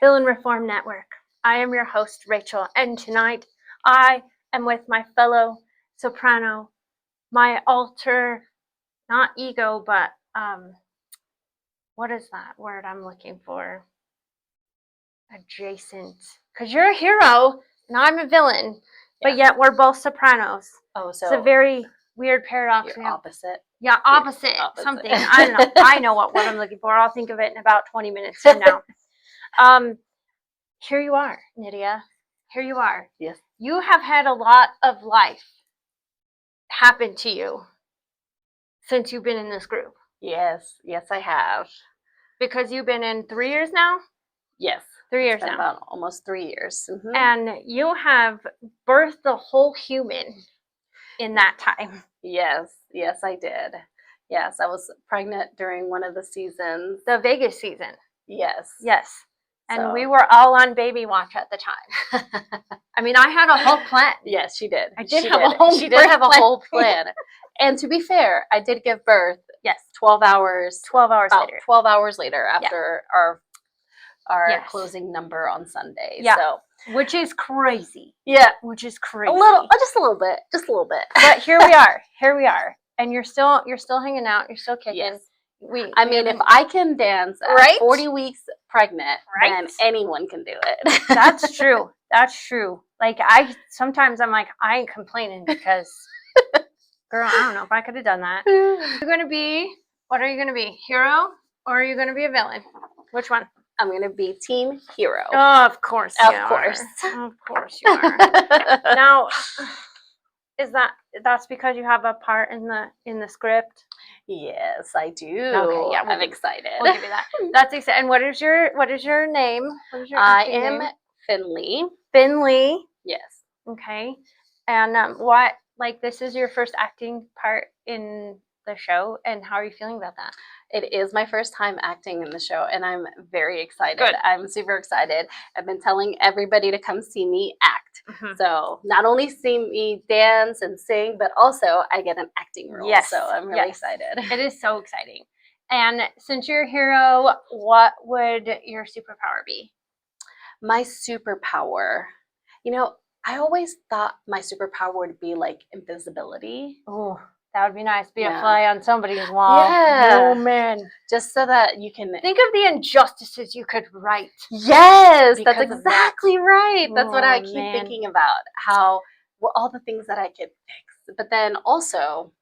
Heal and Reform Network. I am your host, Rachel, and tonight I am with my fellow soprano, my alter, not ego, but what is that word I'm looking for? Adjacent. Because you're a hero and I'm a villain, but yet we're both sopranos. Oh, so it's a very weird paradox. You're opposite. Yeah, opposite. Something. I don't know. I know what I'm looking for. I'll think of it in about 20 minutes from now. Here you are, Nidia. Here you are. Yes. You have had a lot of life happen to you since you've been in this group. Yes, I have. Because you've been in 3 years now? Yes. 3 years now. About almost 3 years. Mm-hmm. And you have birthed the whole human in that time. Yes, I did. Yes, I was pregnant during one of the seasons. The Vegas season. Yes. And we were all on baby watch at the time. I mean, I had a whole plan. Yes, she did. She did have a whole plan. And to be fair, I did give birth. Yes. 12 hours. 12 hours later. 12 hours later after our closing number on Sunday. Yeah. So, which is crazy. Yeah. Which is crazy. Just a little bit. But here we are. And you're still hanging out. You're still kicking. Yes. If I can dance at 40 weeks pregnant, then anyone can do it. That's true. Like sometimes I'm like, I ain't complaining because, girl, I don't know if I could have done that. What are you gonna be? Hero or are you gonna be a villain? Which one? I'm gonna be team hero. Oh, of course you are. Of course you are. Now, that's because you have a part in the script? Yes, I do. Okay, yeah, I'm excited. We'll give you that. That's exciting. And what is your name? I am Finley. Finley. Yes. Okay. And this is your first acting part in the show, and how are you feeling about that? It is my first time acting in the show, and I'm very excited. Good. I'm super excited. I've been telling everybody to come see me act. Mm-hmm. So not only see me dance and sing, but also I get an acting role. Yes. So I'm really excited. It is so exciting. And since you're a hero, what would your superpower be? My superpower, I always thought my superpower would be like invisibility. Oh, that would be nice. Be a fly on somebody's wall. Yeah. Oh, man. Just so that you can... think of the injustices you could right. Yes, that's exactly right. That's what I keep thinking about. How all the things that I could fix. But then also,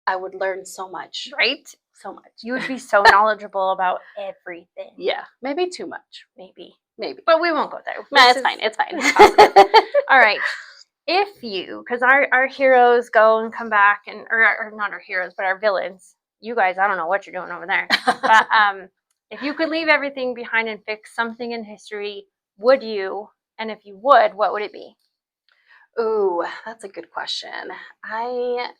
I would learn so much. Right? So much. You would be so knowledgeable about everything. Yeah. Maybe too much. Maybe. But we won't go there. No, it's fine. All right. Because our heroes go and come back, or not our heroes, but our villains. You guys, I don't know what you're doing over there. But if you could leave everything behind and fix something in history, would you? And if you would, what would it be? Ooh, that's a good question. I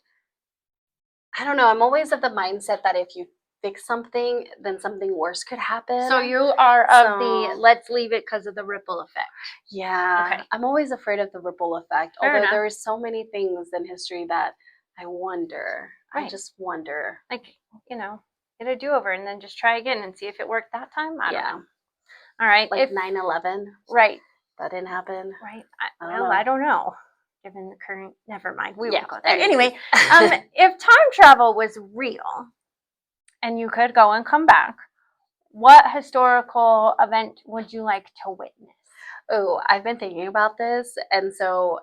don't know. I'm always of the mindset that if you fix something, then something worse could happen. So you are of the let's leave it because of the ripple effect. Yeah. Okay. I'm always afraid of the ripple effect. Although there are so many things in history that I wonder. Right. I just wonder. Like, get a do-over and then just try again and see if it worked that time. I don't know. All right. Like 9/11. Right. That didn't happen. Right. I don't know. Given the current, never mind. We won't go there. Anyway, if time travel was real and you could go and come back, what historical event would you like to witness? Oh, I've been thinking about this. And so,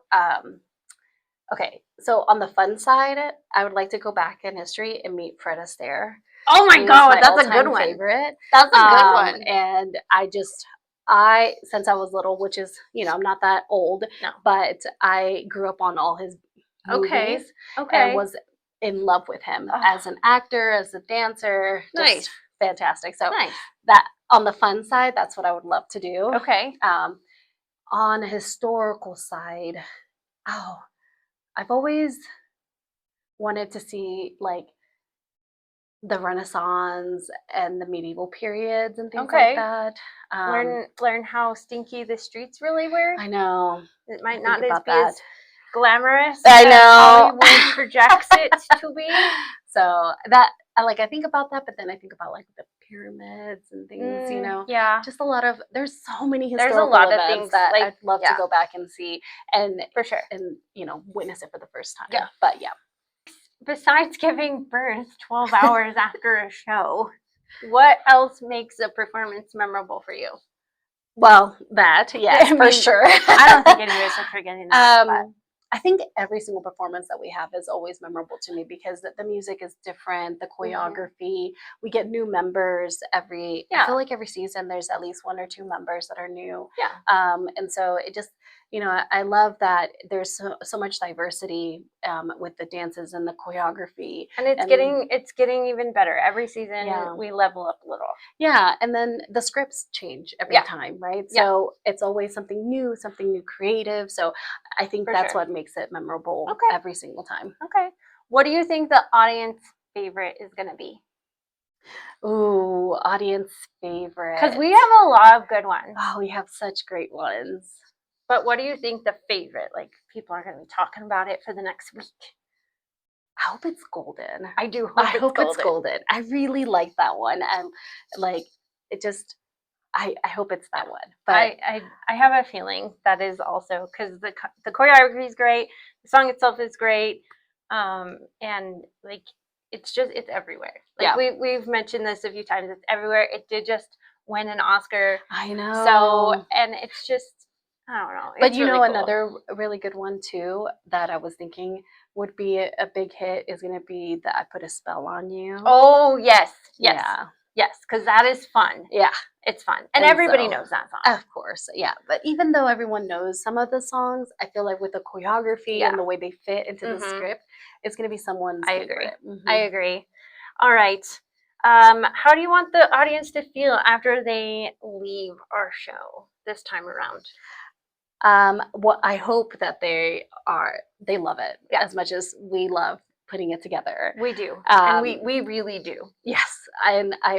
okay. So on the fun side, I would like to go back in history and meet Fred Astaire. Oh my God, that's a good one. Favorite. That's a good one. And since I was little, which is, I'm not that old, but I grew up on all his movies and was in love with him as an actor, as a dancer. Just fantastic. So that on the fun side, that's what I would love to do. Okay. On a historical side, I've always wanted to see like the Renaissance and the medieval periods and things like that. Learn how stinky the streets really were. I know. It might not be as glamorous I know. as Hollywood projects it to be. So that I think about that, but then I think about like the pyramids and things, you know. Yeah. Just there's so many There's historical a lot of events things that like, I'd love to go back and see and for sure. and you know, witness it for the first time. Yeah. But yeah. Besides giving birth 12 hours after a show, what else makes a performance memorable for you? Well, that, yes, for sure. I don't think any of us are forgetting that. But I think every single performance that we have is always memorable to me because the music is different, the choreography, we get new members I feel like every season there's at least 1 or 2 members that are new. Yeah. And so it just, you know, I love that there's so much diversity with the dances and the choreography. And it's getting even better. Every season we level up a little. Yeah, and then the scripts change every time, right? So it's always something new creative. So I think that's what makes it memorable every single time. Okay. What do you think the audience favorite is going to be? Ooh, audience favorite. Because we have a lot of good ones. Oh, we have such great ones. But what do you think the favorite? Like, people are going to be talking about it for the next week. I hope it's golden. I do hope it's golden. I really like that one. And like, it just, I hope it's that one. But I have a feeling that is also because the choreography is great, the song itself is great, and like it's everywhere. Like we've mentioned this a few times. It's everywhere. It did just win an Oscar. I know. So and it's just I don't know. But you know, really cool. Another really good one too that I was thinking would be a big hit is going to be the I Put a Spell on You. Oh yes, yeah. Yes, because that is fun. Yeah. It's fun. And everybody knows that song. Of course, yeah. But even though everyone knows some of the songs, I feel like with the choreography and the way they fit into the script, it's going to be someone's favorite. I agree. All right. How do you want the audience to feel after they leave our show this time around? What I hope that they love it as much as we love putting it together. We do. And we really do. Yes. And I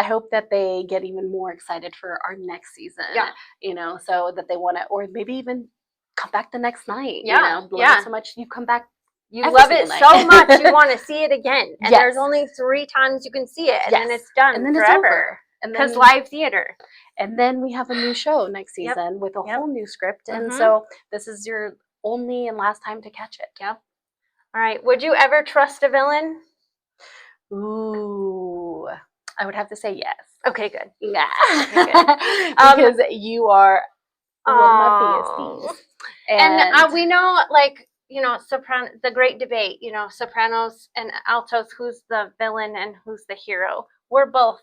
hope that they get even more excited for our next season. Yeah. You know, so that they want to, or maybe even come back the next night. Yeah. You know, love it so much you come back. You love it so much you want to see it again. And there's only 3 times you can see it, and then it's done and then forever. It's over. Because live theater. And then we have a new show next season with a whole new script. And so this is your only and last time to catch it. Yep. All right. Would you ever trust a villain? Ooh, I would have to say yes. Okay, good. Yeah. Okay, good. Because you are one of my besties. And we know, like, you know, the great debate, you know, sopranos and altos, who's the villain and who's the hero. We're both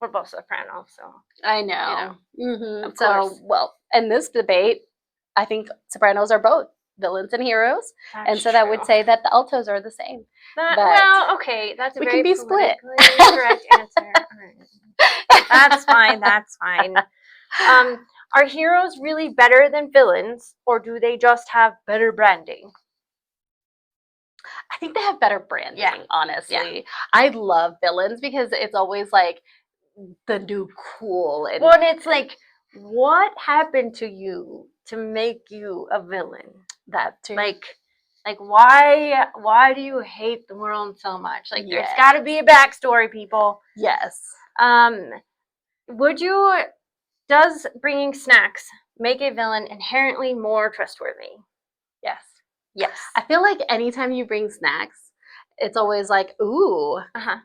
sopranos, so. I know. You know. So, well, in this debate, I think sopranos are both villains and heroes. That's true. That would say that the altos are the same. Well, okay, that's a very can be split. Correct answer. That's fine. That's fine. Are heroes really better than villains, or do they just have better branding? I think they have better branding, honestly. Yeah. I love villains because it's always like the new cool. And it's like, what happened to you to make you a villain? That too. Like why do you hate the world so much? Like there's got to be a backstory, people. Yes. Does bringing snacks make a villain inherently more trustworthy? Yes. Yes. I feel like anytime you bring snacks, it's always like, ooh,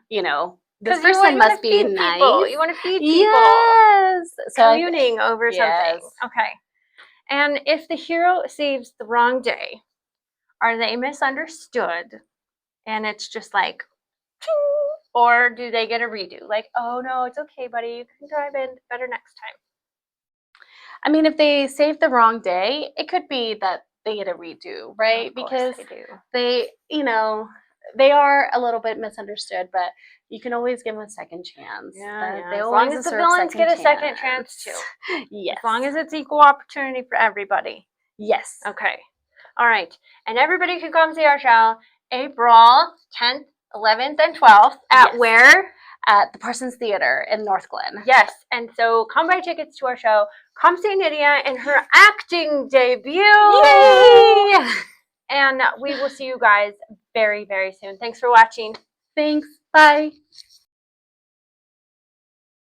you know, this person must be nice. People. You want to feed people. Yes. Communing over something. Okay. And if the hero saves the wrong day, are they misunderstood? And it's just like, or do they get a redo? Like, oh no, it's okay, buddy. You can try better next time. I mean, if they save the wrong day, it could be that they get a redo, right? Because they, you know, they are a little bit misunderstood, but you can always give them a second chance. Yeah. As long as the villains get a second chance too. Yes. As long as it's equal opportunity for everybody. Yes. Okay. All right. And everybody can come see our show April 10th, 11th, and 12th at where? At the Parsons Theater in North Glen. Yes. And so come buy tickets to our show. Come see Nidia in her acting debut. Yay! And we will see you guys very, very soon. Thanks for watching. Thanks. Bye.